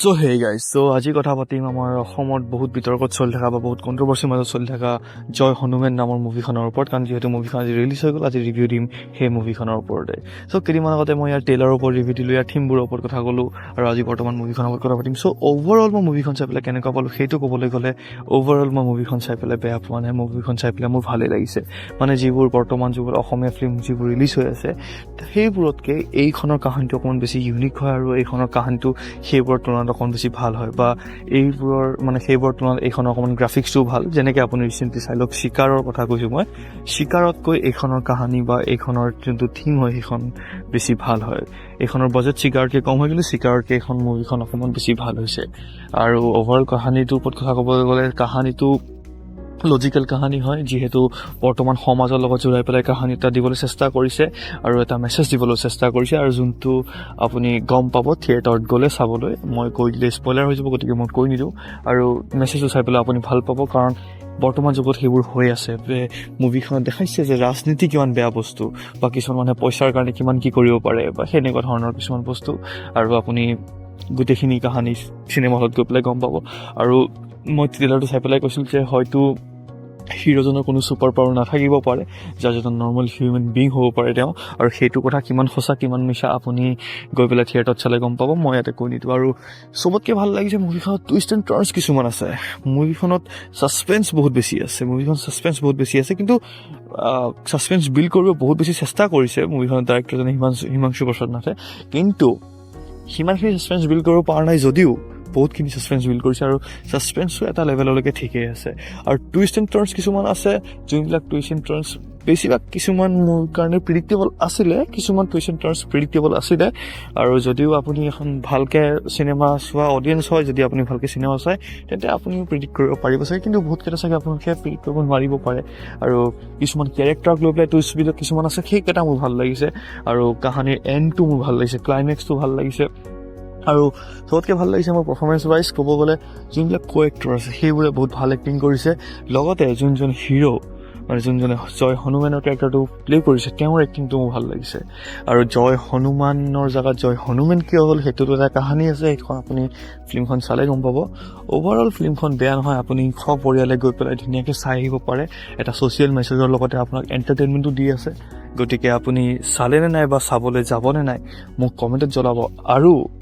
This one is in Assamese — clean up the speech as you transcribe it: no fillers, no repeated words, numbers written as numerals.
সো হে গাইজ, আজি কথা পাতিম আমাৰ অসমত বহুত বিতৰ্কত চলি থকা বা বহুত কণ্ট্ৰভাৰ্চিৰ মাজত চলি থকা জয় হনুমান নামৰ মুভিখনৰ ওপৰত। কাৰণ যিহেতু মুভিখন আজি ৰিলিজ হৈ গ'ল, আজি ৰিভিউ দিম সেই মুভিখনৰ ওপৰতে। কেইদিনমান আগতে মই ইয়াৰ ট্ৰেইলাৰৰ ওপৰত ৰিভিউ দিলোঁ, ইয়াৰ থিমবোৰৰ ওপৰত কথা ক'লোঁ আৰু আজি বৰ্তমান মুভিখনৰ ওপৰত কথা পাতিম। অভাৰঅল মই মুভিখন চাই পেলাই কেনেকুৱা পালোঁ সেইটো ক'বলৈ গ'লে, অভাৰঅল মই মুভিখন চাই পেলাই বেয়া পোৱা নাই। মুভিখন চাই পেলাই মোৰ ভালেই লাগিছে। মানে যিবোৰ বৰ্তমান যিবোৰ অসমীয়া ফিল্ম যিবোৰ ৰিলিজ হৈ আছে, সেইবোৰতকৈ এইখনৰ কাহিনীটো অকণমান বেছি ইউনিক হয় আৰু এইখনৰ কাহিনীটো সেইবোৰৰ তুলনাত অকণমান বেছি ভাল হয়, বা এইবোৰৰ মানে সেইবোৰৰ তুলনাত এইখনৰ অকণমান গ্ৰাফিক্সটোও ভাল। যেনেকৈ আপুনি ৰিচেণ্টলি চাই লওক, চিকাৰৰ কথা কৈছোঁ মই, চিকাৰতকৈ এইখনৰ কাহিনী বা এইখনৰ যোনটো থিম হয় সেইখন বেছি ভাল হয়। এইখনৰ বাজেট চিকাৰতকৈ কম হৈ, কিন্তু চিকাৰতকৈ এইখন মুভিখন অকণমান বেছি ভাল হৈছে। আৰু অভাৰঅল কাহিনীটোৰ ওপৰত কথা ক'বলৈ গ'লে, কাহিনীটো লজিকেল কাহিনী হয়, যিহেতু বৰ্তমান সমাজৰ লগত জোৰাই পেলাই কাহিনী এটা দিবলৈ চেষ্টা কৰিছে আৰু এটা মেছেজ দিবলৈ চেষ্টা কৰিছে, আৰু যোনটো আপুনি গম পাব থিয়েটাৰত গ'লে চাবলৈ। মই কৈ দিলে স্পইলাৰ হৈ যাব, গতিকে মই কৈ নিদিওঁ। আৰু মেছেজটো চাই পেলাই আপুনি ভাল পাব, কাৰণ বৰ্তমান যুগত সেইবোৰ হৈ আছে। মুভিখনত দেখাইছে যে ৰাজনীতি কিমান বেয়া বস্তু, বা কিছুমান মানুহে পইচাৰ কাৰণে কিমান কি কৰিব পাৰে, বা সেনেকুৱা ধৰণৰ কিছুমান বস্তু। আৰু আপুনি গোটেইখিনি কাহিনী চিনেমা হলত গৈ পেলাই গম পাব। আৰু মই ট্ৰেইলাৰটো চাই পেলাই কৈছিলোঁ যে হয়তো হিৰোজনৰ কোনো ছুপাৰ পাৱাৰ নাথাকিব পাৰে, যাৰ এজন নৰ্মেল হিউমেন বিং হ'ব পাৰে তেওঁ। আৰু সেইটো কথা কিমান সঁচা কিমান মিছা আপুনি গৈ পেলাই থিয়েটাৰত চালে গম পাব, মই ইয়াতে কৈ নিদিওঁ। আৰু চবতকৈ ভাল লাগিছে মুভিখনত টুইষ্ট এণ্ড টাৰ্ণছ কিছুমান আছে। মুভিখনত ছাছপেন্স বহুত বেছি আছে, কিন্তু ছাছপেন্স বিল্ড কৰিব বহুত বেছি চেষ্টা কৰিছে মুভিখনৰ ডাইৰেক্টৰজনে হিমাংশু প্ৰসাদ নাথে। কিন্তু সিমানখিনি ছাছপেন্স বিল্ড কৰিব পৰা নাই যদিও বহুতখিনি ছাছপেন্স বিল্ড কৰিছে, আৰু ছাছপেন্সো এটা লেভেললৈকে ঠিকেই আছে। আৰু টুইষ্ট এণ্ড টাৰ্ণছ কিছুমান আছে, যোনবিলাক টুইষ্ট এণ্ড টাৰ্ণছ বেছিভাগ কিছুমান মোৰ কাৰণে প্ৰিডিক্টেবল আছিলে, কিছুমান টুইষ্ট এণ্ড টাৰ্ণছ প্ৰিডিক্টেবল আছিলে। আৰু যদিও আপুনি এখন ভালকৈ চিনেমা চোৱা অডিয়েঞ্চ হয়, যদি আপুনি ভালকৈ চিনেমা চায়, তেন্তে আপুনিও প্ৰিডিক্ট কৰিব পাৰিব চাগে। কিন্তু বহুতকেইটা চাগে আপোনালোকে প্ৰিডিক্ট কৰিব নোৱাৰিব পাৰে। আৰু কিছুমান কেৰেক্টাৰক লৈ পেলাই টুইষ্টবিলাক কিছুমান আছে, সেইকেইটা মোৰ ভাল লাগিছে। আৰু কাহিনীৰ এণ্ডটো মোৰ ভাল লাগিছে, ক্লাইমেক্সটো ভাল লাগিছে। আৰু চবতকৈ ভাল লাগিছে মোৰ পাৰফৰ্মেঞ্চ ৱাইজ ক'ব গ'লে, যোনবিলাক কো এক্টৰ আছে সেইবোৰে বহুত ভাল এক্টিং কৰিছে। লগতে যোনজন হিৰো মানে যোনজনে জয় হনুমানৰ কেৰেক্টাৰটো প্লে কৰিছে, তেওঁৰ এক্টিংটো মোৰ ভাল লাগিছে। আৰু জয় হনুমানৰ জেগাত জয় হনুমান কিয় হ'ল সেইটোতো এটা কাহিনী আছে, সেইখন আপুনি ফিল্মখন চালে গম পাব। অভাৰঅল ফিল্মখন বেয়া নহয়, আপুনি সপৰিয়ালে গৈ পেলাই ধুনীয়াকৈ চাই আহিব পাৰে। এটা ছ'চিয়েল মেছেজৰ লগতে আপোনাক এণ্টাৰটেইনমেণ্টো দি আছে। গতিকে আপুনি চালেনে নাই বা চাবলৈ যাবনে নাই মোক কমেণ্টত জনাব। আৰু